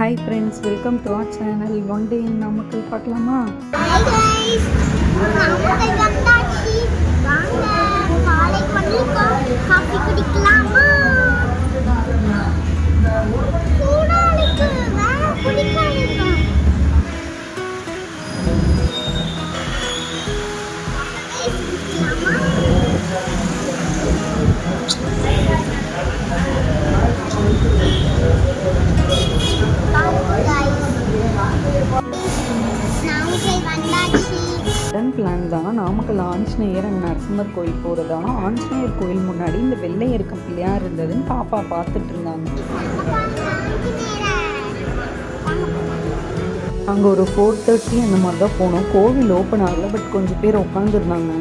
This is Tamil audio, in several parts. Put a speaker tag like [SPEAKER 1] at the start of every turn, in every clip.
[SPEAKER 1] Hi friends, welcome to our channel. One day in Namakal பார்க்கலாமா?
[SPEAKER 2] Hi guys. நாமக்கல் வந்தாச்சு. வாங்க காலை பண்ணிருக்கோம். காபி குடிக்கலாமா? சூடா இருக்கு. நான் குடிக்கலாமா?
[SPEAKER 1] பிளான் தான் நாமக்கல் ஆஞ்சநேயர் அண்ட் நரசிம்மர் கோயில் போகிறதா. ஆஞ்சநேயர் கோயில் முன்னாடி இந்த வெள்ளை இருக்கும் பிள்ளையார் இருந்ததுன்னு பாப்பா பார்த்துட்டு இருந்தாங்க. அங்கே ஒரு 4:30 அந்த மாதிரி தான் போனோம். கோவில் ஓப்பன் ஆகலை, பட் கொஞ்சம் பேர் உட்காந்துருந்தாங்க.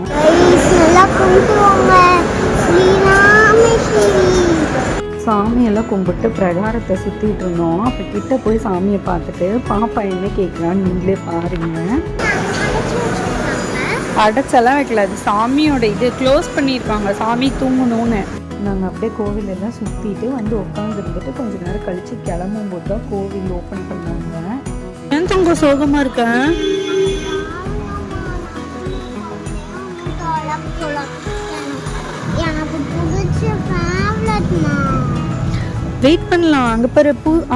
[SPEAKER 1] சாமியெல்லாம் கும்பிட்டு பிரகாரத்தை சுற்றிட்டு இருந்தோம். அப்போ கிட்ட போய் சாமியை பார்த்துட்டு பாப்பா என்ன கேட்குறான்னு நீங்களே பாருங்க. அடைச்செல்லாம் வைக்கல, அது சாமியோட இது க்ளோஸ் பண்ணியிருக்காங்க, சாமி தூங்கணும்னு. நாங்கள் அப்படியே கோவிலெல்லாம் சுற்றிட்டு வந்து உட்காந்துருந்துட்டு கொஞ்ச நேரம் கழித்து கிளம்பும் போது தான் கோவில் ஓப்பன் பண்ணாங்க. ஏன் தூங்க சோகமாக இருக்கேன்? வெயிட் பண்ணலாம்.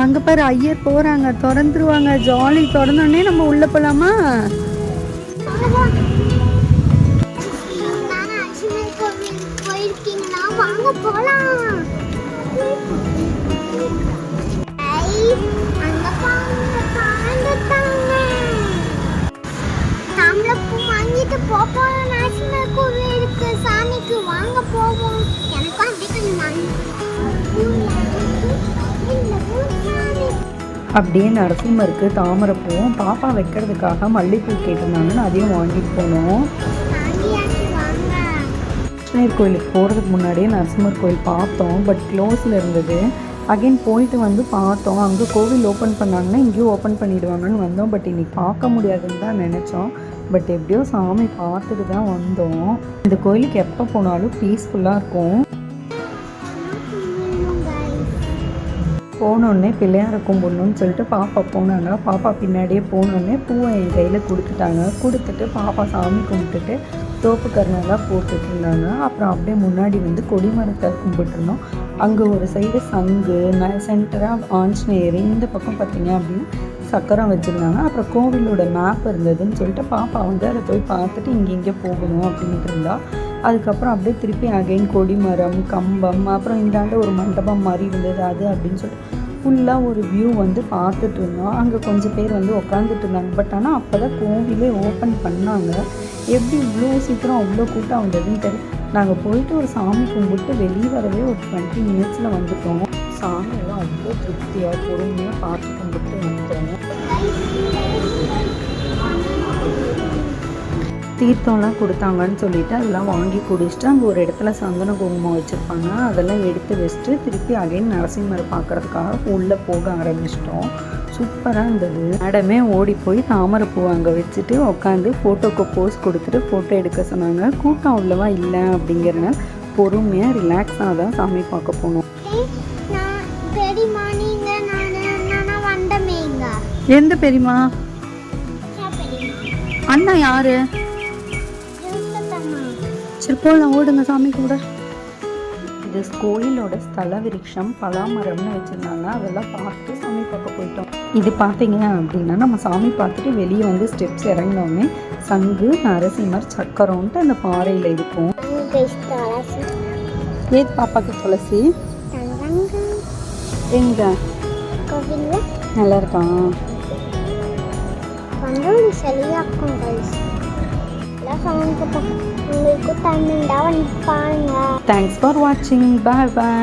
[SPEAKER 1] அங்கே பாரு ஐயர் போகிறாங்க, திறந்துருவாங்க. ஜாலி திறந்தோடனே நம்ம உள்ளே போகலாமா?
[SPEAKER 2] வாங்க போலாம். அங்க தாமரைப்பூ வாங்கிட்டு போப்போம். நரசிம்மர் கோவிலுக்கு சாமிக்கு வாங்க போவோம். எனக்கும்
[SPEAKER 1] அப்படியே நரசிம்மருக்கு தாமரைப்பூவும் பாப்பா வைக்கிறதுக்காக மல்லிகைப்பூ கேட்டிருந்தாங்கன்னு அதையும் வாங்கிட்டு போனோம். ஆஞ்சநேயர் கோயிலுக்கு போகிறதுக்கு முன்னாடியே நரசிம்மர் கோயில் பார்த்தோம், பட் க்ளோஸில் இருந்தது. அகைன் போயிட்டு வந்து பார்த்தோம். அங்கே கோவில் ஓப்பன் பண்ணாங்கன்னா இங்கேயும் ஓப்பன் பண்ணிவிடுவாங்கன்னு வந்தோம். பட் இன்றைக்கி பார்க்க முடியாதுன்னு தான் நினச்சோம். பட் எப்படியோ சாமி பார்த்துட்டு தான் வந்தோம். இந்த கோயிலுக்கு எப்போ போனாலும் பீஸ்ஃபுல்லாக இருக்கும். போனோடனே பிள்ளையாரை கும்பிடணும்னு சொல்லிட்டு பாப்பா போனாங்க. பாப்பா பின்னாடியே போனோடனே பூவை என் கையில் கொடுத்துட்டு பாப்பா சாமி கும்பிட்டுட்டு தோப்பு கருணெல்லாம் போட்டுட்டு இருந்தாங்க. அப்புறம் அப்படியே முன்னாடி வந்து கொடிமரத்தை கும்பிட்டுருந்தோம். அங்கே ஒரு சைடு சங்கு, சென்டராக ஆஞ்சநேயர், இந்த பக்கம் பார்த்தீங்க அப்படின்னா சக்கரம் வச்சுருந்தாங்க. அப்புறம் கோவிலோட மேப் இருந்ததுன்னு சொல்லிட்டு பாப்பா வந்து அதை போய் பார்த்துட்டு இங்கே போகணும் அப்படின்ட்டு இருந்தா. அதுக்கப்புறம் அப்படியே திருப்பி அகைன் கொடிமரம், கம்பம், அப்புறம் இந்தாண்ட ஒரு மண்டபம் மாதிரி இருந்தது அது அப்படின்னு சொல்லிட்டு ஃபுல்லாக ஒரு வியூ வந்து பார்த்துட்டு இருந்தோம். அங்கே கொஞ்சம் பேர் வந்து உட்காந்துட்டு இருந்தாங்க. பட் ஆனால் அப்போ தான் கோவிலே ஓப்பன் பண்ணாங்க. எப்படி இவ்வளோ சீக்கிரம் அவ்வளோ கூட்டம் வந்ததுன்னு தெரியும். நாங்கள் போயிட்டு ஒரு சாமி கும்பிட்டு வெளியே வரவே ஒரு 20 மினிட்ஸில் வந்துட்டோம். சாமியெல்லாம் அவ்வளோ திருப்தியாக பொறுமையாக பார்த்து கும்பிட்டு வந்துட்டோம். தீர்த்தம்லாம் கொடுத்தாங்கன்னு சொல்லிவிட்டு அதெல்லாம் வாங்கி குடிச்சிட்டு அங்கே ஒரு இடத்துல சந்தன குங்குமம் வச்சுருப்பாங்க. அதெல்லாம் எடுத்து வச்சுட்டு திருப்பி அகைன் நரசிம்மரை பார்க்குறதுக்காக உள்ளே போக ஆரம்பிச்சிட்டோம். சூப்பராக இருந்தது. மேடமே ஓடி போய் தாமரைப்பூ அங்கே வச்சுட்டு உட்காந்து ஃபோட்டோக்கு போஸ் கொடுத்துட்டு ஃபோட்டோ எடுக்க சொன்னாங்க. கூட்டம் அவ்வளவா இல்லை அப்படிங்கிறனால பொறுமையாக ரிலாக்ஸாக தான் சாமி பார்க்க போனோம். எந்த பெரியமா? அண்ணா யாரு? சரி போகலாம், ஓடுங்க சாமி கூட. இது கோயிலோட ஸ்தல விருட்சம் பலாமரம்னு வச்சுருந்தாங்க. அதெல்லாம் பார்த்து சாமி பார்க்க போயிட்டோம். இது பார்த்தீங்க அப்படின்னா நம்ம சாமி பார்த்துட்டு வெளியே வந்து ஸ்டெப்ஸ் இறங்கினோடனே சங்கு, நரசிம்மர், சக்கரம்ன்ட்டு அந்த பாறையில் இருக்கும். ஏது பாப்பாக்கு துளசி எங்க நல்லா இருக்கான்.
[SPEAKER 2] உங்களுக்கு டைம் இருந்தா வந்து பாருங்க.
[SPEAKER 1] தேங்க்ஸ் ஃபார் வாட்சிங். பாய் பாய்.